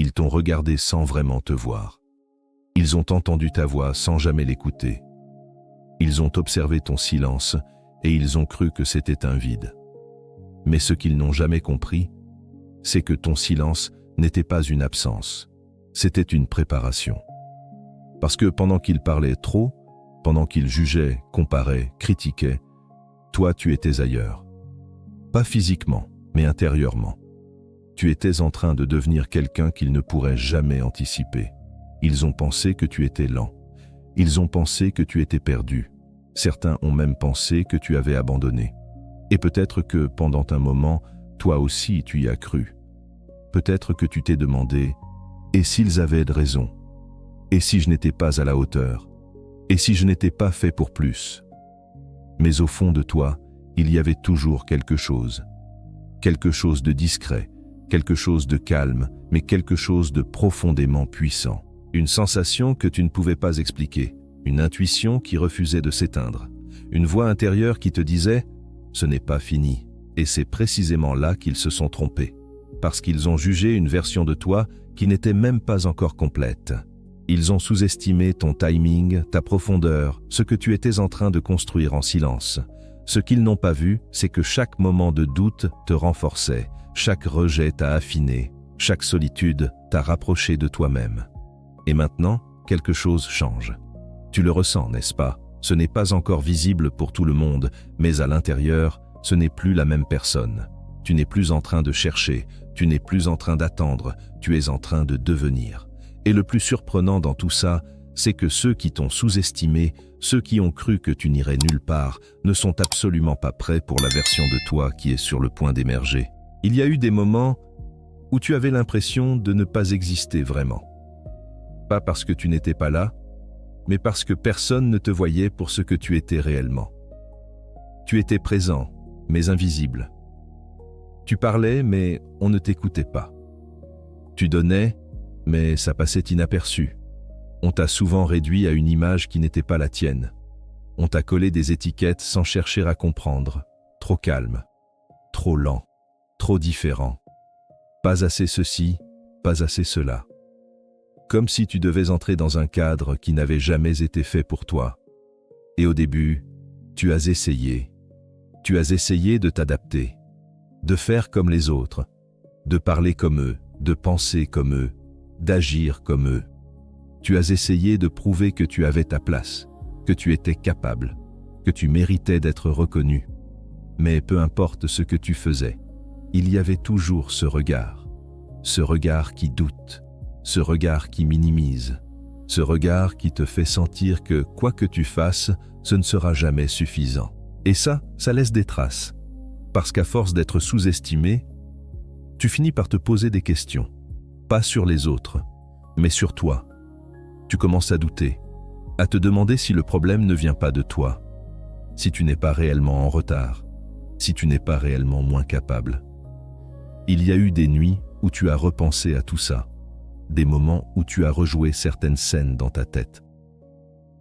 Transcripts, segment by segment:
Ils t'ont regardé sans vraiment te voir. Ils ont entendu ta voix sans jamais l'écouter. Ils ont observé ton silence et ils ont cru que c'était un vide. Mais ce qu'ils n'ont jamais compris, c'est que ton silence n'était pas une absence, c'était une préparation. Parce que pendant qu'ils parlaient trop, pendant qu'ils jugeaient, comparaient, critiquaient, toi tu étais ailleurs. Pas physiquement, mais intérieurement. Tu étais en train de devenir quelqu'un qu'ils ne pourraient jamais anticiper. Ils ont pensé que tu étais lent. Ils ont pensé que tu étais perdu. Certains ont même pensé que tu avais abandonné. Et peut-être que pendant un moment, toi aussi tu y as cru. Peut-être que tu t'es demandé « Et s'ils avaient de raison? Et si je n'étais pas à la hauteur? Et si je n'étais pas fait pour plus ?» Mais au fond de toi, il y avait toujours quelque chose de discret, quelque chose de calme, mais quelque chose de profondément puissant. Une sensation que tu ne pouvais pas expliquer, une intuition qui refusait de s'éteindre, une voix intérieure qui te disait « ce n'est pas fini ». Et c'est précisément là qu'ils se sont trompés, parce qu'ils ont jugé une version de toi qui n'était même pas encore complète. Ils ont sous-estimé ton timing, ta profondeur, ce que tu étais en train de construire en silence. Ce qu'ils n'ont pas vu, c'est que chaque moment de doute te renforçait, chaque rejet t'a affiné, chaque solitude t'a rapproché de toi-même. Et maintenant, quelque chose change. Tu le ressens, n'est-ce pas? Ce n'est pas encore visible pour tout le monde, mais à l'intérieur, ce n'est plus la même personne. Tu n'es plus en train de chercher, tu n'es plus en train d'attendre, tu es en train de devenir. Et le plus surprenant dans tout ça, c'est que ceux qui t'ont sous-estimé, ceux qui ont cru que tu n'irais nulle part, ne sont absolument pas prêts pour la version de toi qui est sur le point d'émerger. Il y a eu des moments où tu avais l'impression de ne pas exister vraiment. Pas parce que tu n'étais pas là, mais parce que personne ne te voyait pour ce que tu étais réellement. Tu étais présent, mais invisible. Tu parlais, mais on ne t'écoutait pas. Tu donnais, mais ça passait inaperçu. On t'a souvent réduit à une image qui n'était pas la tienne. On t'a collé des étiquettes sans chercher à comprendre. Trop calme, trop lent, trop différent. Pas assez ceci, pas assez cela. Comme si tu devais entrer dans un cadre qui n'avait jamais été fait pour toi. Et au début, tu as essayé. Tu as essayé de t'adapter, de faire comme les autres, de parler comme eux, de penser comme eux, d'agir comme eux. Tu as essayé de prouver que tu avais ta place, que tu étais capable, que tu méritais d'être reconnu. Mais peu importe ce que tu faisais, il y avait toujours ce regard qui doute, ce regard qui minimise, ce regard qui te fait sentir que quoi que tu fasses, ce ne sera jamais suffisant. Et ça laisse des traces, parce qu'à force d'être sous-estimé, tu finis par te poser des questions, pas sur les autres, mais sur toi. Tu commences à douter, à te demander si le problème ne vient pas de toi, si tu n'es pas réellement en retard, si tu n'es pas réellement moins capable. Il y a eu des nuits où tu as repensé à tout ça, des moments où tu as rejoué certaines scènes dans ta tête.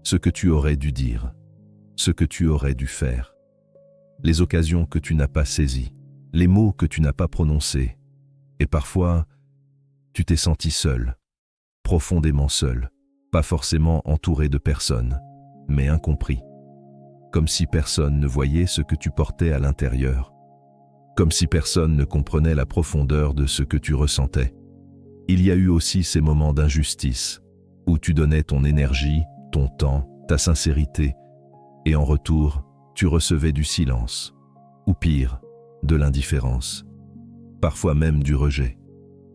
Ce que tu aurais dû dire, ce que tu aurais dû faire, les occasions que tu n'as pas saisies, les mots que tu n'as pas prononcés. Et parfois, tu t'es senti seul, profondément seul, pas forcément entouré de personnes, mais incompris. Comme si personne ne voyait ce que tu portais à l'intérieur, comme si personne ne comprenait la profondeur de ce que tu ressentais. Il y a eu aussi ces moments d'injustice, où tu donnais ton énergie, ton temps, ta sincérité, et en retour, tu recevais du silence, ou pire, de l'indifférence, parfois même du rejet.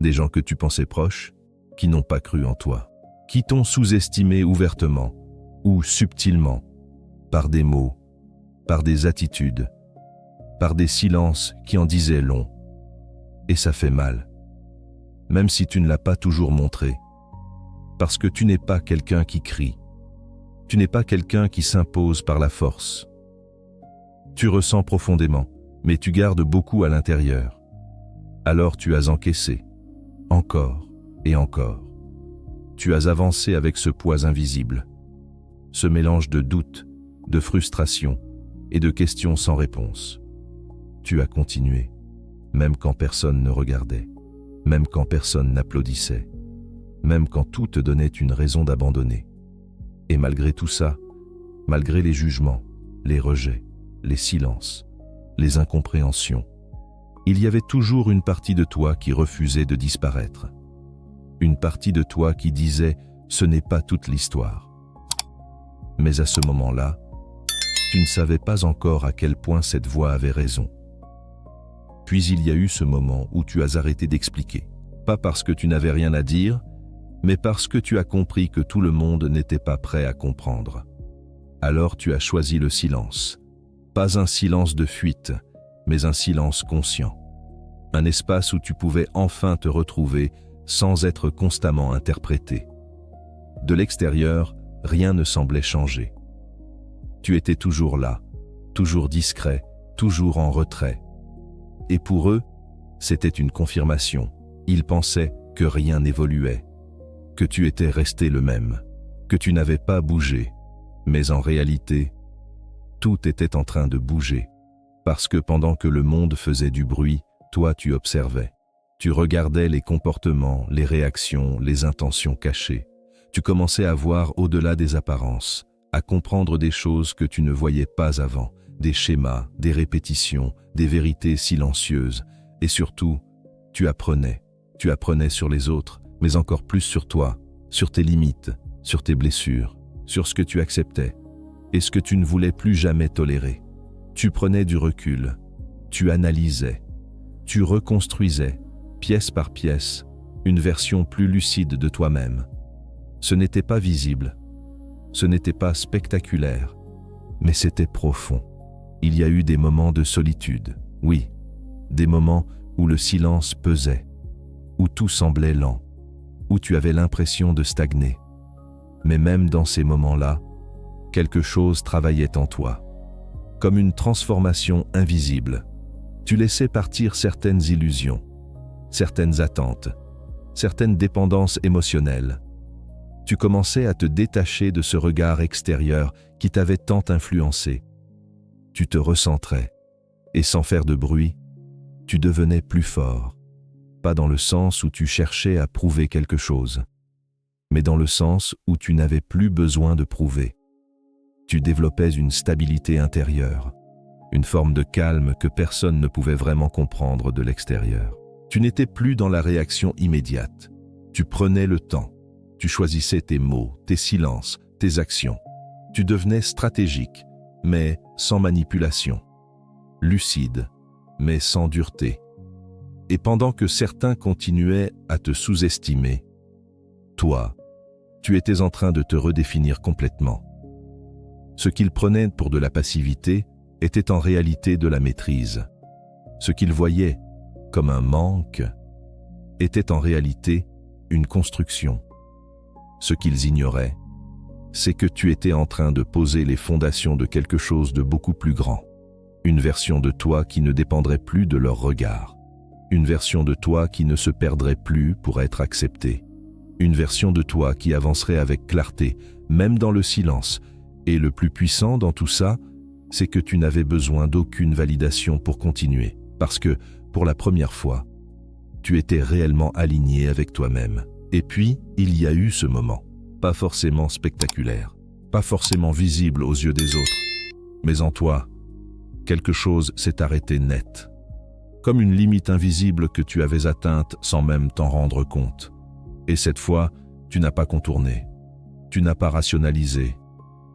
Des gens que tu pensais proches, qui n'ont pas cru en toi, qui t'ont sous-estimé ouvertement ou subtilement, par des mots, par des attitudes, par des silences qui en disaient long. Et ça fait mal, même si tu ne l'as pas toujours montré, parce que tu n'es pas quelqu'un qui crie, tu n'es pas quelqu'un qui s'impose par la force. Tu ressens profondément, mais tu gardes beaucoup à l'intérieur. Alors tu as encaissé, encore et encore. Tu as avancé avec ce poids invisible, ce mélange de doute, de frustration et de questions sans réponse. Tu as continué, même quand personne ne regardait, même quand personne n'applaudissait. même quand tout te donnait une raison d'abandonner. Et malgré tout ça, malgré les jugements, les rejets, les silences, les incompréhensions, il y avait toujours une partie de toi qui refusait de disparaître. Une partie de toi qui disait « ce n'est pas toute l'histoire ». Mais à ce moment-là, tu ne savais pas encore à quel point cette voix avait raison. Puis il y a eu ce moment où tu as arrêté d'expliquer, pas parce que tu n'avais rien à dire, mais parce que tu as compris que tout le monde n'était pas prêt à comprendre. Alors tu as choisi le silence. Pas un silence de fuite, mais un silence conscient. Un espace où tu pouvais enfin te retrouver sans être constamment interprété. De l'extérieur, rien ne semblait changer. Tu étais toujours là, toujours discret, toujours en retrait. Et pour eux, c'était une confirmation. Ils pensaient que rien n'évoluait, que tu étais resté le même, que tu n'avais pas bougé. Mais en réalité, tout était en train de bouger. Parce que pendant que le monde faisait du bruit, toi tu observais. Tu regardais les comportements, les réactions, les intentions cachées. Tu commençais à voir au-delà des apparences, à comprendre des choses que tu ne voyais pas avant, des schémas, des répétitions, des vérités silencieuses. Et surtout, tu apprenais. Tu apprenais sur les autres, mais encore plus sur toi, sur tes limites, sur tes blessures, sur ce que tu acceptais et ce que tu ne voulais plus jamais tolérer. Tu prenais du recul, tu analysais, tu reconstruisais, pièce par pièce, une version plus lucide de toi-même. Ce n'était pas visible, ce n'était pas spectaculaire, mais c'était profond. Il y a eu des moments de solitude, oui, des moments où le silence pesait, où tout semblait lent, où tu avais l'impression de stagner. Mais même dans ces moments-là, quelque chose travaillait en toi. Comme une transformation invisible. Tu laissais partir certaines illusions, certaines attentes, certaines dépendances émotionnelles. Tu commençais à te détacher de ce regard extérieur qui t'avait tant influencé. Tu te recentrais, et sans faire de bruit, tu devenais plus fort. Pas dans le sens où tu cherchais à prouver quelque chose, mais dans le sens où tu n'avais plus besoin de prouver. Tu développais une stabilité intérieure, une forme de calme que personne ne pouvait vraiment comprendre de l'extérieur. Tu n'étais plus dans la réaction immédiate. Tu prenais le temps. Tu choisissais tes mots, tes silences, tes actions. Tu devenais stratégique, mais sans manipulation. Lucide, mais sans dureté. Et pendant que certains continuaient à te sous-estimer, toi, tu étais en train de te redéfinir complètement. Ce qu'ils prenaient pour de la passivité était en réalité de la maîtrise. Ce qu'ils voyaient comme un manque était en réalité une construction. Ce qu'ils ignoraient, c'est que tu étais en train de poser les fondations de quelque chose de beaucoup plus grand. Une version de toi qui ne dépendrait plus de leur regard. Une version de toi qui ne se perdrait plus pour être acceptée. Une version de toi qui avancerait avec clarté, même dans le silence. Et le plus puissant dans tout ça, c'est que tu n'avais besoin d'aucune validation pour continuer. Parce que, pour la première fois, tu étais réellement aligné avec toi-même. Et puis, il y a eu ce moment. Pas forcément spectaculaire, pas forcément visible aux yeux des autres. Mais en toi, quelque chose s'est arrêté net. Comme une limite invisible que tu avais atteinte sans même t'en rendre compte. Et cette fois, tu n'as pas contourné. Tu n'as pas rationalisé.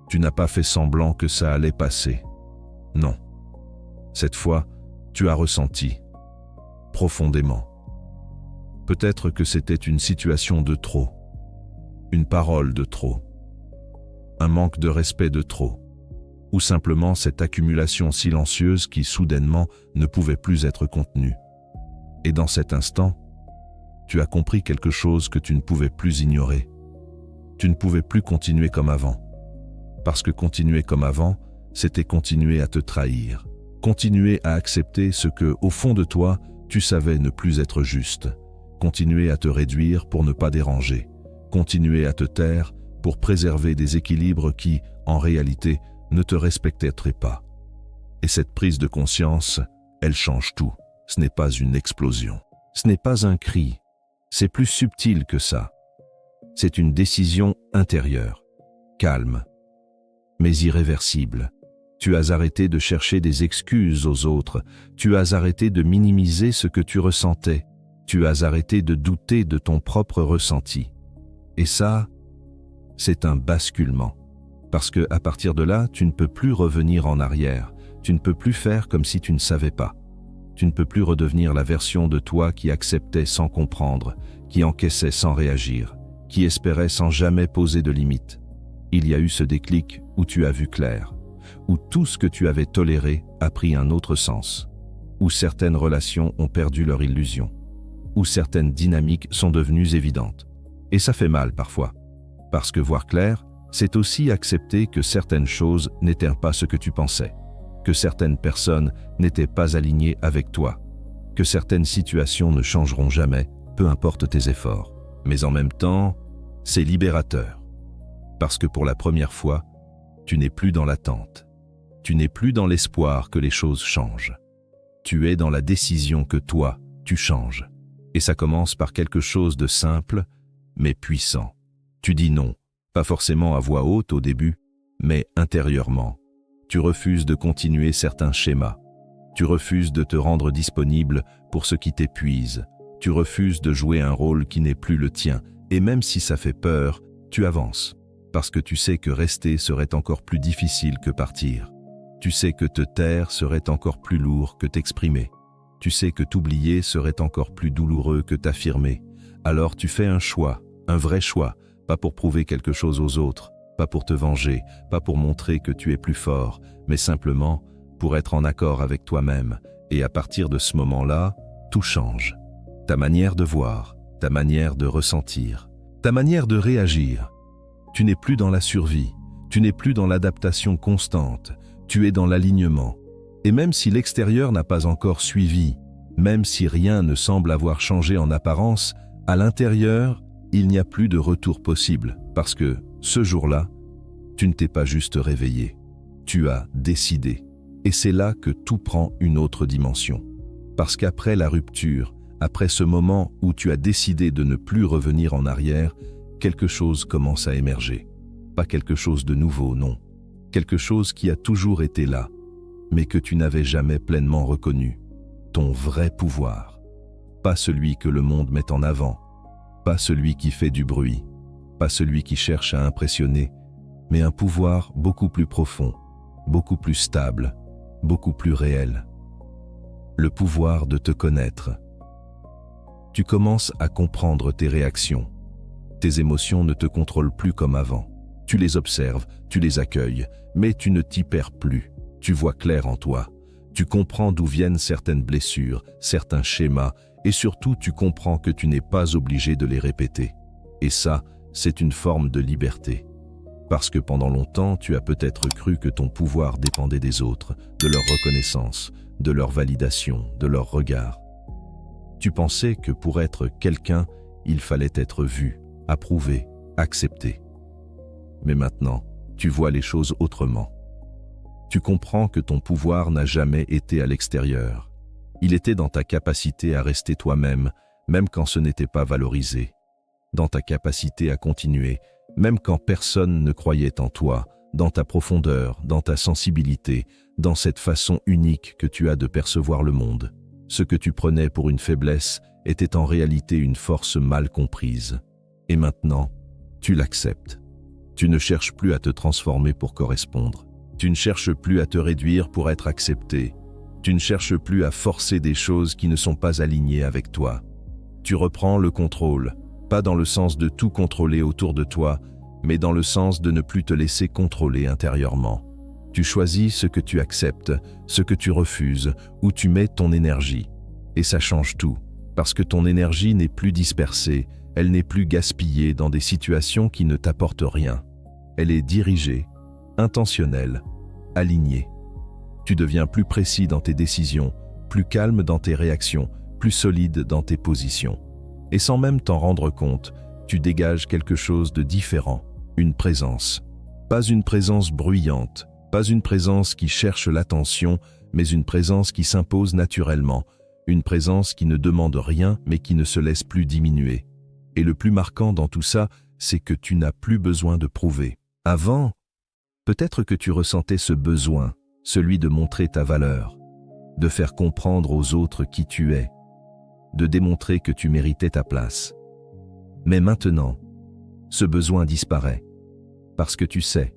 Tu n'as pas fait semblant que ça allait passer. Non. Cette fois, tu as ressenti. Profondément. Peut-être que c'était une situation de trop. Une parole de trop. Un manque de respect de trop. Ou simplement cette accumulation silencieuse qui soudainement ne pouvait plus être contenue. Et dans cet instant, tu as compris quelque chose que tu ne pouvais plus ignorer. Tu ne pouvais plus continuer comme avant. Parce que continuer comme avant, c'était continuer à te trahir, continuer à accepter ce que, au fond de toi, tu savais ne plus être juste, continuer à te réduire pour ne pas déranger, continuer à te taire pour préserver des équilibres qui, en réalité, ne te respecteraient pas. Et cette prise de conscience, elle change tout. Ce n'est pas une explosion. Ce n'est pas un cri. C'est plus subtil que ça. C'est une décision intérieure, calme, mais irréversible. Tu as arrêté de chercher des excuses aux autres, tu as arrêté de minimiser ce que tu ressentais, tu as arrêté de douter de ton propre ressenti. Et ça, c'est un basculement. Parce que à partir de là, tu ne peux plus revenir en arrière, tu ne peux plus faire comme si tu ne savais pas. Tu ne peux plus redevenir la version de toi qui acceptait sans comprendre, qui encaissait sans réagir, qui espérait sans jamais poser de limites. Il y a eu ce déclic où tu as vu clair, où tout ce que tu avais toléré a pris un autre sens, où certaines relations ont perdu leur illusion, où certaines dynamiques sont devenues évidentes. Et ça fait mal parfois, parce que voir clair, c'est aussi accepter que certaines choses n'étaient pas ce que tu pensais, que certaines personnes n'étaient pas alignées avec toi, que certaines situations ne changeront jamais, peu importe tes efforts. Mais en même temps, c'est libérateur. Parce que pour la première fois, tu n'es plus dans l'attente. Tu n'es plus dans l'espoir que les choses changent. Tu es dans la décision que toi, tu changes. Et ça commence par quelque chose de simple, mais puissant. Tu dis non, pas forcément à voix haute au début, mais intérieurement. Tu refuses de continuer certains schémas. Tu refuses de te rendre disponible pour ce qui t'épuise. Tu refuses de jouer un rôle qui n'est plus le tien. Et même si ça fait peur, tu avances. Parce que tu sais que rester serait encore plus difficile que partir. Tu sais que te taire serait encore plus lourd que t'exprimer. Tu sais que t'oublier serait encore plus douloureux que t'affirmer. Alors tu fais un choix, un vrai choix, pas pour prouver quelque chose aux autres, pas pour te venger, pas pour montrer que tu es plus fort, mais simplement pour être en accord avec toi-même. Et à partir de ce moment-là, tout change. Ta manière de voir, ta manière de ressentir, ta manière de réagir. Tu n'es plus dans la survie, tu n'es plus dans l'adaptation constante, tu es dans l'alignement. Et même si l'extérieur n'a pas encore suivi, même si rien ne semble avoir changé en apparence, à l'intérieur, il n'y a plus de retour possible, parce que, ce jour-là, tu ne t'es pas juste réveillé, tu as décidé. Et c'est là que tout prend une autre dimension. Parce qu'après la rupture, après ce moment où tu as décidé de ne plus revenir en arrière, quelque chose commence à émerger. Pas quelque chose de nouveau, non. Quelque chose qui a toujours été là, mais que tu n'avais jamais pleinement reconnu. Ton vrai pouvoir. Pas celui que le monde met en avant. Pas celui qui fait du bruit. Pas celui qui cherche à impressionner, mais un pouvoir beaucoup plus profond, beaucoup plus stable, beaucoup plus réel. Le pouvoir de te connaître. Tu commences à comprendre tes réactions. Tes émotions ne te contrôlent plus comme avant. Tu les observes, tu les accueilles, mais tu ne t'y perds plus. Tu vois clair en toi. Tu comprends d'où viennent certaines blessures, certains schémas, et surtout tu comprends que tu n'es pas obligé de les répéter. Et ça, c'est une forme de liberté. Parce que pendant longtemps, tu as peut-être cru que ton pouvoir dépendait des autres, de leur reconnaissance, de leur validation, de leur regard. Tu pensais que pour être quelqu'un, il fallait être vu, approuvé, accepté. Mais maintenant, tu vois les choses autrement. Tu comprends que ton pouvoir n'a jamais été à l'extérieur. Il était dans ta capacité à rester toi-même, même quand ce n'était pas valorisé. Dans ta capacité à continuer, même quand personne ne croyait en toi, dans ta profondeur, dans ta sensibilité, dans cette façon unique que tu as de percevoir le monde. Ce que tu prenais pour une faiblesse était en réalité une force mal comprise. Et maintenant, tu l'acceptes. Tu ne cherches plus à te transformer pour correspondre. Tu ne cherches plus à te réduire pour être accepté. Tu ne cherches plus à forcer des choses qui ne sont pas alignées avec toi. Tu reprends le contrôle, pas dans le sens de tout contrôler autour de toi, mais dans le sens de ne plus te laisser contrôler intérieurement. Tu choisis ce que tu acceptes, ce que tu refuses, où tu mets ton énergie. Et ça change tout, parce que ton énergie n'est plus dispersée, elle n'est plus gaspillée dans des situations qui ne t'apportent rien. Elle est dirigée, intentionnelle, alignée. Tu deviens plus précis dans tes décisions, plus calme dans tes réactions, plus solide dans tes positions. Et sans même t'en rendre compte, tu dégages quelque chose de différent, une présence. Pas une présence bruyante, pas une présence qui cherche l'attention, mais une présence qui s'impose naturellement, une présence qui ne demande rien mais qui ne se laisse plus diminuer. Et le plus marquant dans tout ça, c'est que tu n'as plus besoin de prouver. Avant, peut-être que tu ressentais ce besoin, celui de montrer ta valeur, de faire comprendre aux autres qui tu es, de démontrer que tu méritais ta place. Mais maintenant, ce besoin disparaît, parce que tu sais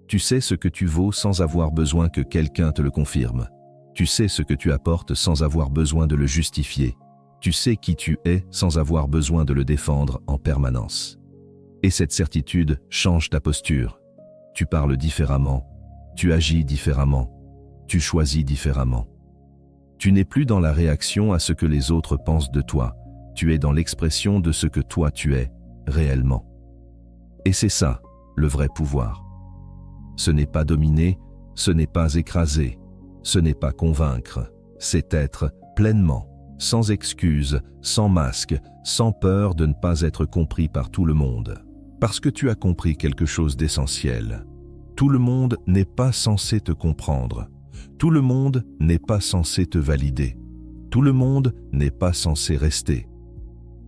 ce que tu vaux sans avoir besoin que quelqu'un te le confirme. Tu sais ce que tu apportes sans avoir besoin de le justifier. Tu sais qui tu es sans avoir besoin de le défendre en permanence. Et cette certitude change ta posture. Tu parles différemment, tu agis différemment, tu choisis différemment. Tu n'es plus dans la réaction à ce que les autres pensent de toi, tu es dans l'expression de ce que toi tu es réellement. Et c'est ça, le vrai pouvoir. Ce n'est pas dominer, ce n'est pas écraser, ce n'est pas convaincre, c'est être pleinement, sans excuse, sans masque, sans peur de ne pas être compris par tout le monde. Parce que tu as compris quelque chose d'essentiel. Tout le monde n'est pas censé te comprendre. Tout le monde n'est pas censé te valider. Tout le monde n'est pas censé rester.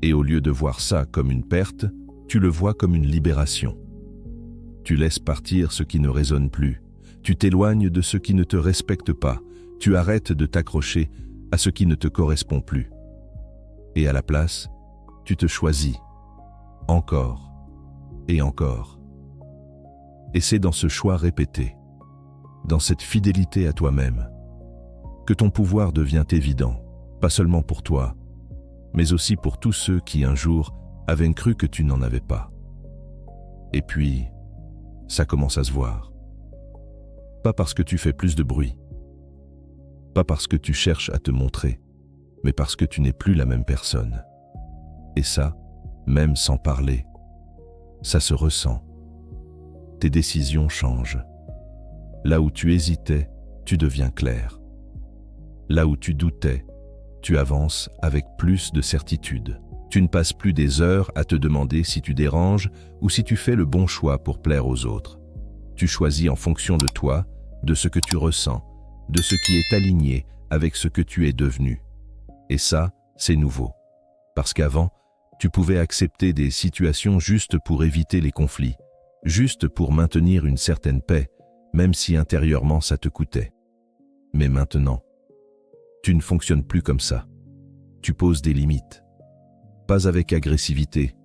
Et au lieu de voir ça comme une perte, tu le vois comme une libération. Tu laisses partir ce qui ne résonne plus. Tu t'éloignes de ce qui ne te respecte pas. Tu arrêtes de t'accrocher à ce qui ne te correspond plus. Et à la place, tu te choisis. Encore et encore. Et c'est dans ce choix répété, dans cette fidélité à toi-même, que ton pouvoir devient évident, pas seulement pour toi, mais aussi pour tous ceux qui un jour avaient cru que tu n'en avais pas. Et puis, ça commence à se voir. Pas parce que tu fais plus de bruit, pas parce que tu cherches à te montrer, mais parce que tu n'es plus la même personne. Et ça, même sans parler, ça se ressent. Tes décisions changent. Là où tu hésitais, tu deviens clair. Là où tu doutais, tu avances avec plus de certitude. Tu ne passes plus des heures à te demander si tu déranges ou si tu fais le bon choix pour plaire aux autres. Tu choisis en fonction de toi, de ce que tu ressens, de ce qui est aligné avec ce que tu es devenu. Et ça, c'est nouveau. Parce qu'avant, tu pouvais accepter des situations juste pour éviter les conflits, juste pour maintenir une certaine paix, même si intérieurement ça te coûtait. Mais maintenant, tu ne fonctionnes plus comme ça. Tu poses des limites. Pas avec agressivité,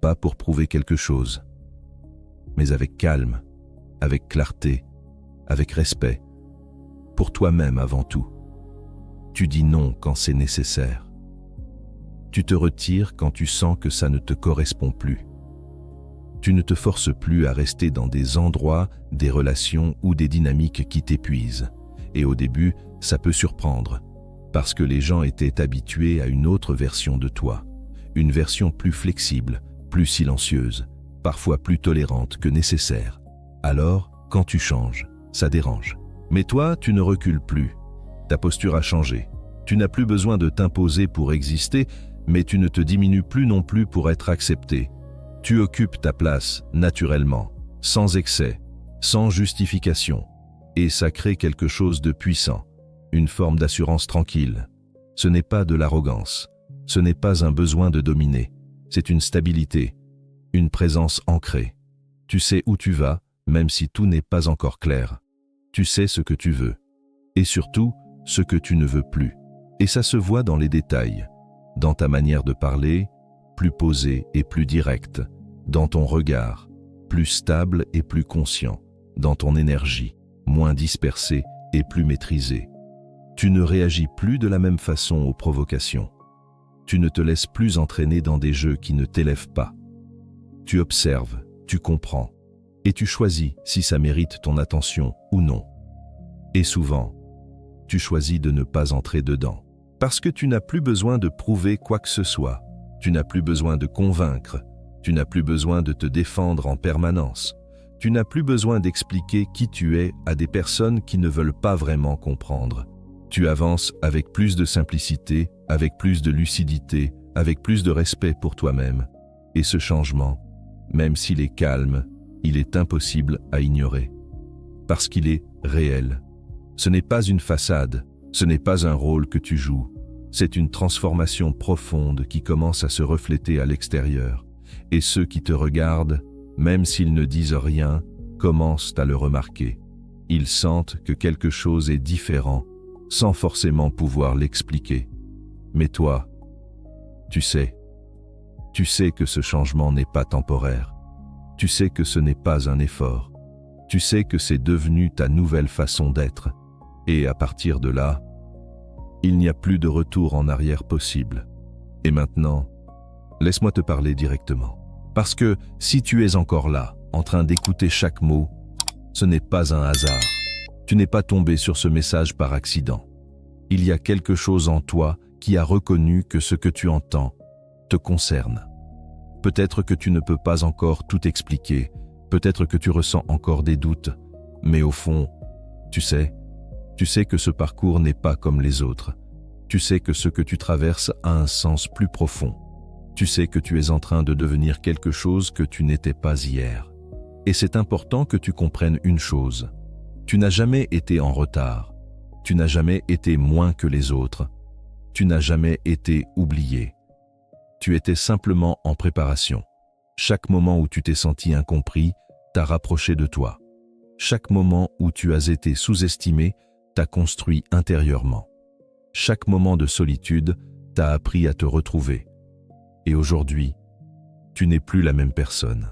pas pour prouver quelque chose, mais avec calme, avec clarté, avec respect, pour toi-même avant tout. Tu dis non quand c'est nécessaire. Tu te retires quand tu sens que ça ne te correspond plus. Tu ne te forces plus à rester dans des endroits, des relations ou des dynamiques qui t'épuisent. Et au début, ça peut surprendre, parce que les gens étaient habitués à une autre version de toi, une version plus flexible, plus silencieuse, parfois plus tolérante que nécessaire. Alors, quand tu changes, ça dérange. Mais toi, tu ne recules plus. Ta posture a changé. Tu n'as plus besoin de t'imposer pour exister, mais tu ne te diminues plus non plus pour être accepté. Tu occupes ta place naturellement, sans excès, sans justification. Et ça crée quelque chose de puissant, une forme d'assurance tranquille. Ce n'est pas de l'arrogance, ce n'est pas un besoin de dominer, c'est une stabilité, une présence ancrée. Tu sais où tu vas, même si tout n'est pas encore clair. Tu sais ce que tu veux, et surtout ce que tu ne veux plus. Et ça se voit dans les détails, dans ta manière de parler, plus posée et plus directe, dans ton regard, plus stable et plus conscient, dans ton énergie, moins dispersée et plus maîtrisée. Tu ne réagis plus de la même façon aux provocations. Tu ne te laisses plus entraîner dans des jeux qui ne t'élèvent pas. Tu observes, tu comprends, et tu choisis si ça mérite ton attention ou non. Et souvent, tu choisis de ne pas entrer dedans. Parce que tu n'as plus besoin de prouver quoi que ce soit. Tu n'as plus besoin de convaincre. Tu n'as plus besoin de te défendre en permanence. Tu n'as plus besoin d'expliquer qui tu es à des personnes qui ne veulent pas vraiment comprendre. Tu avances avec plus de simplicité, avec plus de lucidité, avec plus de respect pour toi-même. Et ce changement, même s'il est calme, il est impossible à ignorer. Parce qu'il est réel. Ce n'est pas une façade, ce n'est pas un rôle que tu joues. C'est une transformation profonde qui commence à se refléter à l'extérieur. et ceux qui te regardent, même s'ils ne disent rien, commencent à le remarquer. Ils sentent que quelque chose est différent, sans forcément pouvoir l'expliquer. Mais toi, tu sais que ce changement n'est pas temporaire. Tu sais que ce n'est pas un effort. Tu sais que c'est devenu ta nouvelle façon d'être. Et à partir de là, il n'y a plus de retour en arrière possible. Et maintenant, laisse-moi te parler directement. Parce que si tu es encore là, en train d'écouter chaque mot, ce n'est pas un hasard. Tu n'es pas tombé sur ce message par accident. Il y a quelque chose en toi qui a reconnu que ce que tu entends te concerne. Peut-être que tu ne peux pas encore tout expliquer, peut-être que tu ressens encore des doutes, mais au fond, tu sais que ce parcours n'est pas comme les autres. Tu sais que ce que tu traverses a un sens plus profond. Tu sais que tu es en train de devenir quelque chose que tu n'étais pas hier. Et c'est important que tu comprennes une chose. Tu n'as jamais été en retard. Tu n'as jamais été moins que les autres. Tu n'as jamais été oublié. Tu étais simplement en préparation. Chaque moment où tu t'es senti incompris t'a rapproché de toi. Chaque moment où tu as été sous-estimé t'a construit intérieurement. Chaque moment de solitude t'a appris à te retrouver. Et aujourd'hui, tu n'es plus la même personne.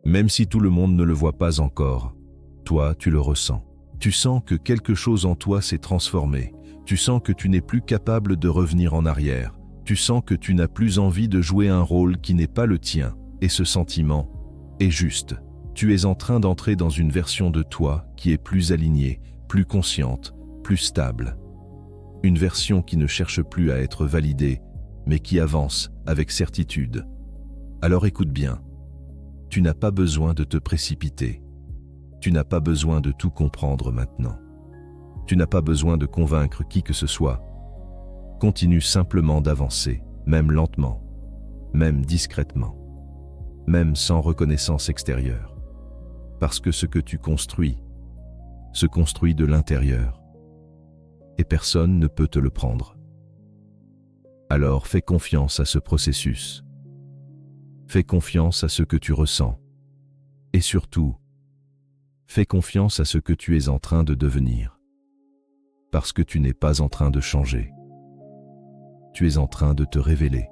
Même si tout le monde ne le voit pas encore, toi, tu le ressens. Tu sens que quelque chose en toi s'est transformé. Tu sens que tu n'es plus capable de revenir en arrière. Tu sens que tu n'as plus envie de jouer un rôle qui n'est pas le tien. Et ce sentiment est juste. Tu es en train d'entrer dans une version de toi qui est plus alignée, plus consciente, plus stable. Une version qui ne cherche plus à être validée, mais qui avance avec certitude. Alors écoute bien, tu n'as pas besoin de te précipiter. Tu n'as pas besoin de tout comprendre maintenant. Tu n'as pas besoin de convaincre qui que ce soit. Continue simplement d'avancer, même lentement, même discrètement, même sans reconnaissance extérieure. Parce que ce que tu construis se construit de l'intérieur. Et personne ne peut te le prendre. Alors fais confiance à ce processus. Fais confiance à ce que tu ressens. Et surtout, fais confiance à ce que tu es en train de devenir. Parce que tu n'es pas en train de changer. Tu es en train de te révéler.